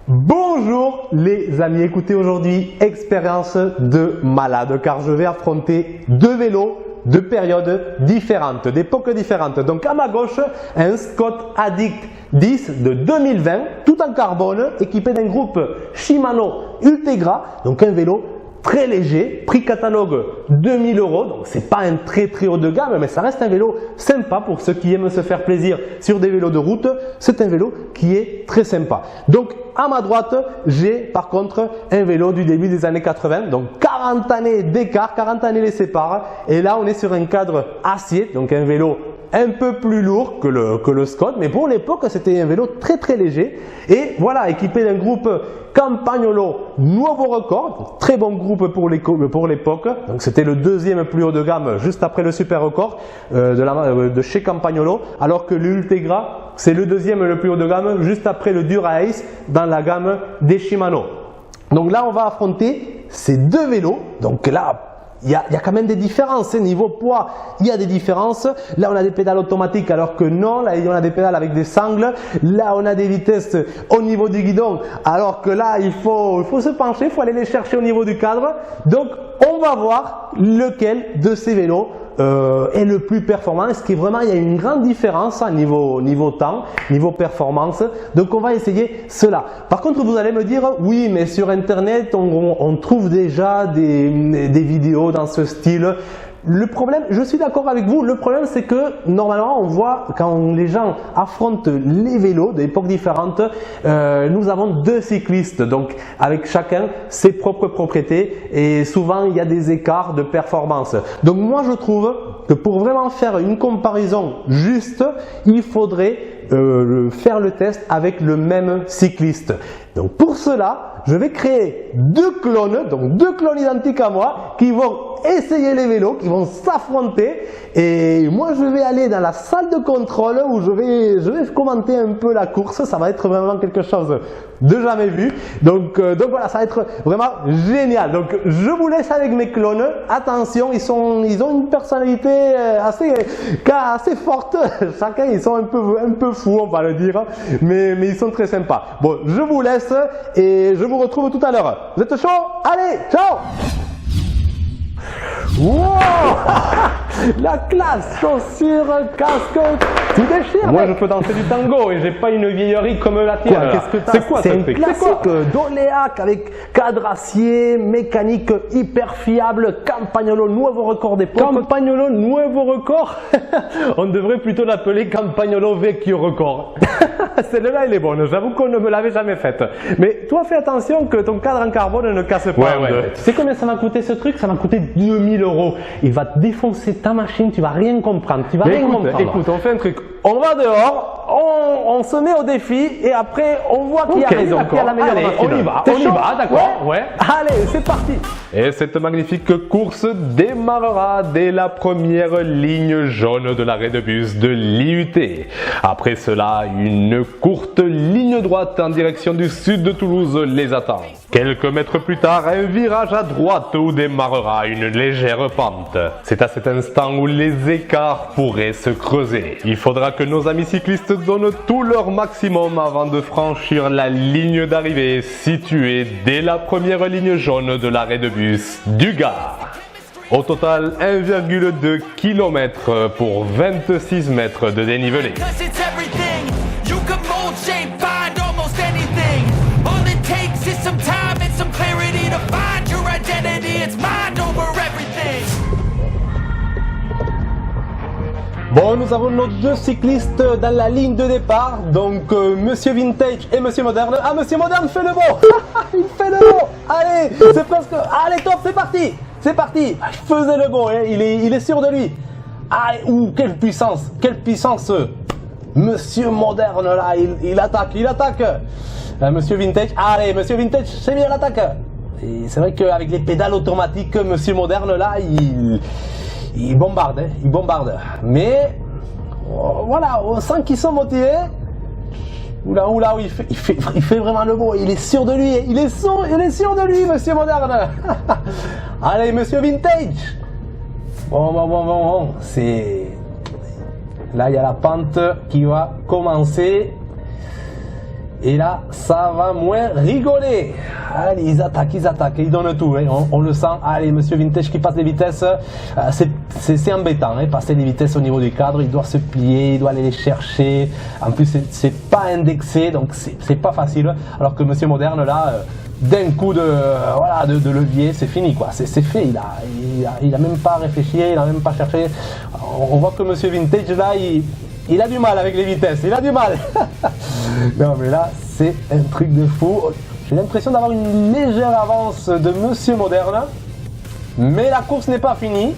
Bonjour les amis, écoutez aujourd'hui, expérience de malade car je vais affronter deux vélos de périodes différentes, d'époques différentes. Donc à ma gauche, un Scott Addict 10 de 2020, tout en carbone, équipé d'un groupe Shimano Ultegra, donc un vélo très léger, prix catalogue 2000 €, donc c'est pas un très haut de gamme, mais ça reste un vélo sympa pour ceux qui aiment se faire plaisir sur des vélos de route. C'est un vélo qui est très sympa. Donc à ma droite, j'ai par contre un vélo du début des années 80, donc 40 années d'écart, 40 années les séparent, et là on est sur un cadre acier, donc un vélo un peu plus lourd que le Scott, mais pour l'époque c'était un vélo très léger, et voilà, équipé d'un groupe Campagnolo Nuovo Record, très bon groupe pour l'époque, donc c'était le deuxième plus haut de gamme juste après le Super Record de chez Campagnolo, alors que l'Ultegra c'est le deuxième le plus haut de gamme juste après le Dura Ace dans la gamme des Shimano. Donc là on va affronter ces deux vélos, donc là il y a quand même des différences, niveau poids, il y a des différences. Là on a des pédales automatiques alors que non, là on a des pédales avec des sangles. Là on a des vitesses au niveau du guidon alors que là il faut se pencher, il faut aller les chercher au niveau du cadre. Donc on va voir lequel de ces vélos est le plus performant. Est-ce qu'il vraiment il y a une grande différence à niveau temps, niveau performance. Donc on va essayer cela. Par contre vous allez me dire oui mais sur internet on trouve déjà des vidéos dans ce style. Le problème, je suis d'accord avec vous, le problème c'est que normalement on voit quand les gens affrontent les vélos d'époques différentes, nous avons deux cyclistes, donc avec chacun ses propres propriétés et souvent il y a des écarts de performance. Donc moi je trouve que pour vraiment faire une comparaison juste, il faudrait faire le test avec le même cycliste. Donc pour cela, je vais créer deux clones, donc deux clones identiques à moi qui vont essayer les vélos, qui vont s'affronter, et moi je vais aller dans la salle de contrôle où je vais commenter un peu la course. Ça va être vraiment quelque chose de jamais vu. Donc voilà, ça va être vraiment génial. Donc je vous laisse avec mes clones. Attention, ils ont une personnalité assez forte. Chacun ils sont un peu fous, on va le dire, mais ils sont très sympas. Bon, je vous laisse et je vous retrouve tout à l'heure. Vous êtes chaud? Allez, ciao! Wow. La classe, chaussures, casque, tu déchires. Moi je peux danser du tango et j'ai pas une vieillerie comme la tienne. C'est quoi? C'est un classique d'Oléac avec cadre acier, mécanique hyper fiable, Campagnolo Nuovo Record d'époque. Campagnolo Nuovo Record. On devrait plutôt l'appeler Campagnolo Vecchio Record. Celle-là elle est bonne, j'avoue qu'on ne me l'avait jamais faite. Mais toi fais attention que ton cadre en carbone ne casse pas. Ouais. Tu sais combien ça m'a coûté ce truc? Ça m'a coûté 2000 €. Il va te défoncer ta machine, tu vas rien comprendre. Écoute, on fait un truc. On va dehors, on se met au défi et après on voit qui a raison. Allez, on y va, d'accord. Ouais. Allez, c'est parti. Et cette magnifique course démarrera dès la première ligne jaune de l'arrêt de bus de l'IUT. Après cela, une courte ligne droite en direction du sud de Toulouse les attend. Quelques mètres plus tard, un virage à droite où démarrera une légère pente. C'est à cet instant où les écarts pourraient se creuser. Il faudra que nos amis cyclistes donnent tout leur maximum avant de franchir la ligne d'arrivée située dès la première ligne jaune de l'arrêt de bus du Gard. Au total, 1,2 km pour 26 mètres de dénivelé. Bon, nous avons nos deux cyclistes dans la ligne de départ, donc Monsieur Vintage et Monsieur Moderne. Ah, Monsieur Moderne fait le beau. Il fait le beau. Allez, c'est presque... Allez, top, c'est parti. C'est parti. Il faisait le beau, hein. Il est sûr de lui. Allez, quelle puissance. Monsieur Moderne, là, il attaque. Monsieur Vintage, allez, Monsieur Vintage, c'est bien l'attaque. Et c'est vrai qu'avec les pédales automatiques, Monsieur Moderne, là, il bombarde, hein, il bombarde. Mais voilà, on sent qu'ils sont motivés. Oula, il fait vraiment le beau. Il est sûr de lui, il est sûr de lui, Monsieur Moderne. Allez, Monsieur Vintage. Bon, c'est... Là, il y a la pente qui va commencer. Et là, ça va moins rigoler. Allez, ils attaquent, ils donnent tout. Hein. On le sent. Allez, monsieur Vintage qui passe les vitesses. C'est embêtant, hein, passer les vitesses au niveau du cadre. Il doit se plier, il doit aller les chercher. En plus, c'est pas indexé, donc c'est pas facile. Alors que monsieur Moderne, là, d'un coup de levier, c'est fini, quoi. C'est fait. Il a même pas réfléchi, il a même pas cherché. On voit que monsieur Vintage, là, il a du mal avec les vitesses, il a du mal. Non mais là, c'est un truc de fou. J'ai l'impression d'avoir une légère avance de monsieur Moderne. Mais la course n'est pas finie.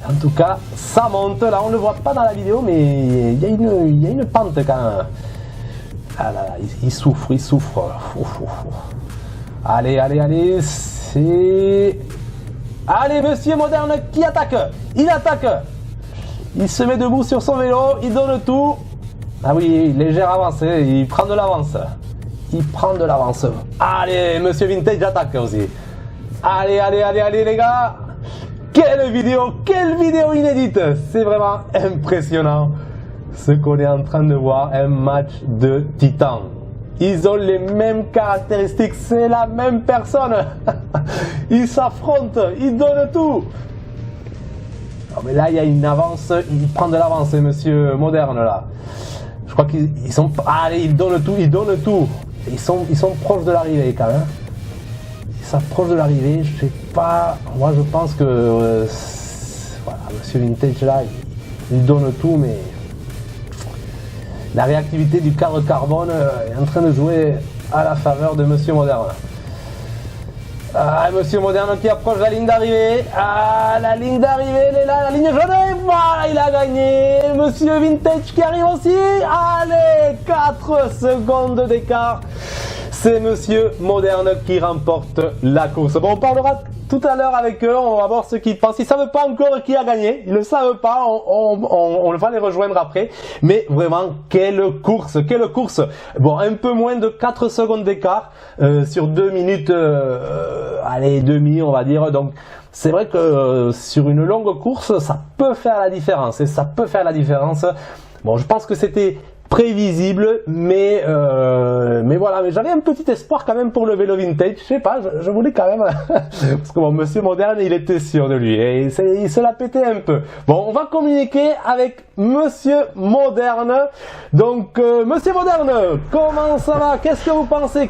En tout cas, ça monte. Là, on ne le voit pas dans la vidéo, mais il y a une pente quand même. Ah là là, il souffre. Allez, c'est... Allez, monsieur Moderne qui attaque. Il attaque. Il se met debout sur son vélo, il donne tout. Ah oui, légère avance, il prend de l'avance. Allez, monsieur Vintage attaque aussi. Allez les gars. Quelle vidéo inédite. C'est vraiment impressionnant ce qu'on est en train de voir, un match de titans. Ils ont les mêmes caractéristiques, c'est la même personne. Ils s'affrontent, ils donnent tout. Non, mais là, il y a une avance, il prend de l'avance, monsieur Moderne, là. Je crois qu'ils sont... Allez, ils donnent tout. Ils sont proches de l'arrivée, quand même. Ils s'approchent de l'arrivée, je sais pas... Moi, je pense que... voilà, monsieur Vintage, là, il donne tout, mais... La réactivité du cadre carbone est en train de jouer à la faveur de monsieur Moderne. Ah, monsieur Moderne qui approche la ligne d'arrivée. Ah, la ligne d'arrivée, elle est là, la ligne jaune. Et voilà, il a gagné. Monsieur Vintage qui arrive aussi. Allez, 4 secondes d'écart. C'est monsieur Moderne qui remporte la course. Bon, on parlera tout à l'heure avec eux, on va voir ce qu'ils pensent. Ils ne savent pas encore qui a gagné, ils ne le savent pas, on va les rejoindre après. Mais vraiment, quelle course. Bon, un peu moins de 4 secondes d'écart sur 2 minutes, allez, demi on va dire. Donc, c'est vrai que sur une longue course, ça peut faire la différence. Bon, je pense que c'était prévisible, mais voilà, mais j'avais un petit espoir quand même pour le vélo vintage, je sais pas, je voulais quand même, parce que bon, monsieur Moderne, il était sûr de lui, et il se l'a pété un peu. Bon, on va communiquer avec monsieur Moderne, donc monsieur Moderne, comment ça va, qu'est-ce que vous pensez,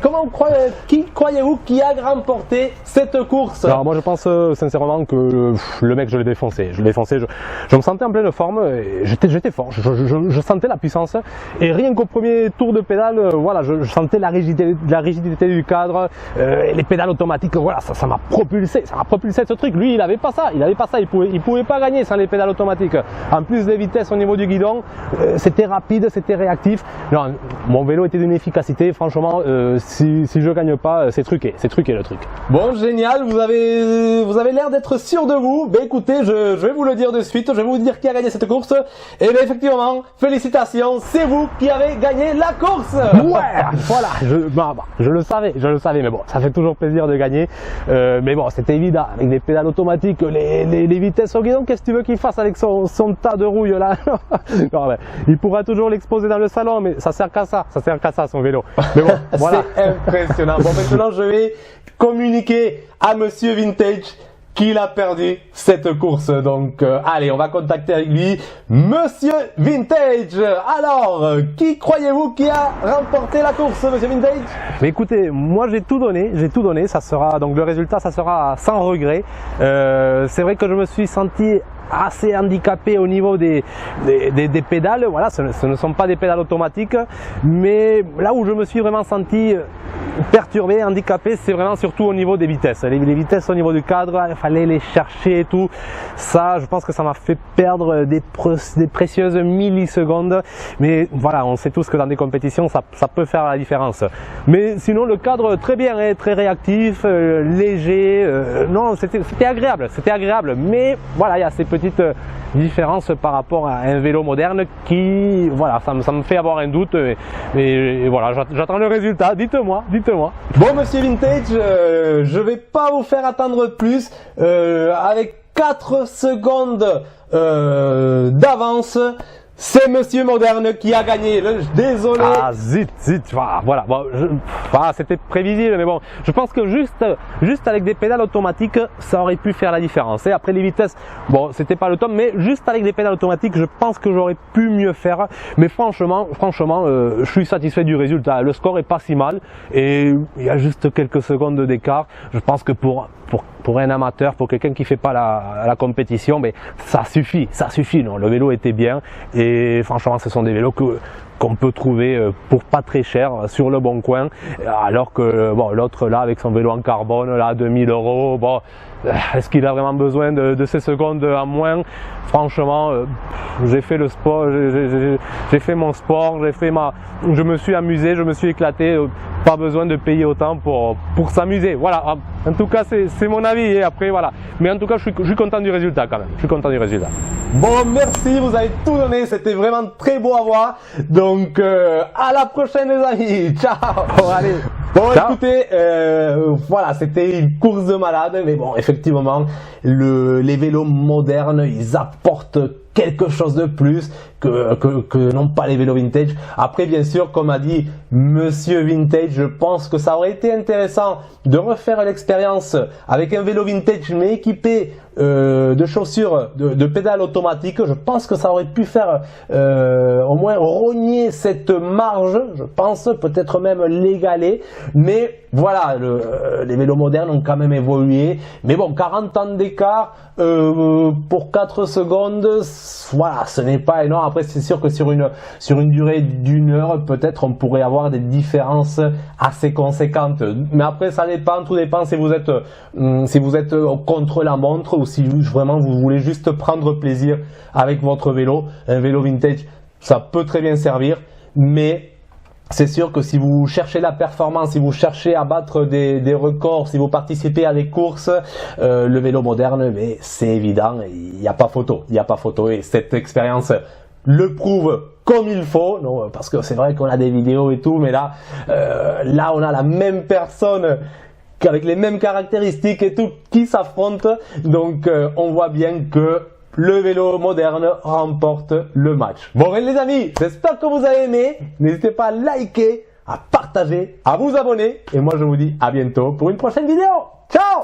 qui croyez-vous qui a remporté cette course? Alors moi je pense sincèrement que le mec je l'ai défoncé, je me sentais en pleine forme, j'étais fort, je sentais la puissance. Et rien qu'au premier tour de pédale, voilà, je sentais la rigidité du cadre, les pédales automatiques, voilà, ça m'a propulsé ce truc. Lui, il avait pas ça, il pouvait pas gagner sans les pédales automatiques. En plus des vitesses au niveau du guidon, c'était rapide, c'était réactif. Non, mon vélo était d'une efficacité, franchement, si je gagne pas, c'est truqué le truc. Bon, génial, vous avez l'air d'être sûr de vous. Ben écoutez, je vais vous le dire de suite, je vais vous dire qui a gagné cette course. Et bien effectivement, félicitations, c'est vous qui avez gagné la course. Ouais, voilà, je le savais, mais bon, ça fait toujours plaisir de gagner. Mais bon, c'était évident, avec les pédales automatiques, les vitesses au guidon, qu'est-ce que tu veux qu'il fasse avec son tas de rouille là? Non, il pourra toujours l'exposer dans le salon, mais ça sert qu'à ça son vélo. Mais bon, voilà. C'est impressionnant. Bon, maintenant je vais communiquer à monsieur Vintage qu'il a perdu cette course. Donc, allez, on va contacter avec lui. Monsieur Vintage, alors, qui croyez-vous qui a remporté la course, monsieur Vintage? Mais écoutez, moi j'ai tout donné, ça sera, donc le résultat, ça sera sans regret. C'est vrai que je me suis senti assez handicapé au niveau des pédales, voilà, ce ne sont pas des pédales automatiques, mais là où je me suis vraiment senti perturbé, handicapé, c'est vraiment surtout au niveau des vitesses. Les vitesses au niveau du cadre, il fallait les chercher et tout. Ça, je pense que ça m'a fait perdre des précieuses millisecondes. Mais voilà, on sait tous que dans des compétitions, ça peut faire la différence. Mais sinon, le cadre très bien, hein, très réactif, léger. Non, c'était agréable. Mais voilà, il y a ces petites différences par rapport à un vélo moderne qui, voilà, ça me fait avoir un doute. Mais voilà, j'attends le résultat. Dites-moi. Bon, monsieur Vintage, je vais pas vous faire attendre plus. Avec 4 secondes d'avance, c'est Monsieur Moderne qui a gagné. Désolé. Ah zut, voilà. Bon, c'était prévisible, mais bon, je pense que juste avec des pédales automatiques, ça aurait pu faire la différence. Et après les vitesses, bon, c'était pas le top, mais juste avec des pédales automatiques, je pense que j'aurais pu mieux faire. Mais franchement, je suis satisfait du résultat. Le score est pas si mal et il y a juste quelques secondes d'écart. Je pense que pour un amateur, pour quelqu'un qui fait pas la compétition, mais ça suffit. Non, le vélo était bien et franchement, ce sont des vélos qu'on peut trouver pour pas très cher sur le bon coin, alors que bon, l'autre là avec son vélo en carbone là 2000 €, bon, est-ce qu'il a vraiment besoin de ces secondes en moins? Franchement, j'ai fait le sport, j'ai fait mon sport, je me suis amusé, je me suis éclaté, pas besoin de payer autant pour s'amuser. Voilà, en tout cas c'est mon avis et après voilà. Mais en tout cas je suis content du résultat quand même, je suis content du résultat. Bon, merci, vous avez tout donné, c'était vraiment très beau à voir. Donc à la prochaine les amis, ciao. Bon, allez. Bon, ciao. Écoutez, voilà, c'était une course de malade, mais bon, effectivement, les vélos modernes, ils apportent quelque chose de plus que non pas les vélos vintage. Après, bien sûr, comme a dit Monsieur Vintage, je pense que ça aurait été intéressant de refaire l'expérience avec un vélo vintage mais équipé de chaussures, de pédales automatiques. Je pense que ça aurait pu faire au moins rogner cette marge, je pense, peut-être même l'égaler. Mais voilà, les vélos modernes ont quand même évolué. Mais bon, 40 ans d'écart pour 4 secondes, voilà, ce n'est pas énorme. Après, c'est sûr que sur une durée d'1 heure, peut-être on pourrait avoir des différences assez conséquentes. Mais après, ça dépend, tout dépend si vous êtes contre la montre ou si vraiment vous voulez juste prendre plaisir avec votre vélo. Un vélo vintage, ça peut très bien servir, mais c'est sûr que si vous cherchez la performance, si vous cherchez à battre des records, si vous participez à des courses, le vélo moderne, mais c'est évident, il n'y a pas photo, et cette expérience le prouve comme il faut, non, parce que c'est vrai qu'on a des vidéos et tout, mais là on a la même personne avec les mêmes caractéristiques et tout qui s'affrontent, donc on voit bien que le vélo moderne remporte le match. Bon les amis, j'espère que vous avez aimé. N'hésitez pas à liker, à partager, à vous abonner. Et moi je vous dis à bientôt pour une prochaine vidéo. Ciao!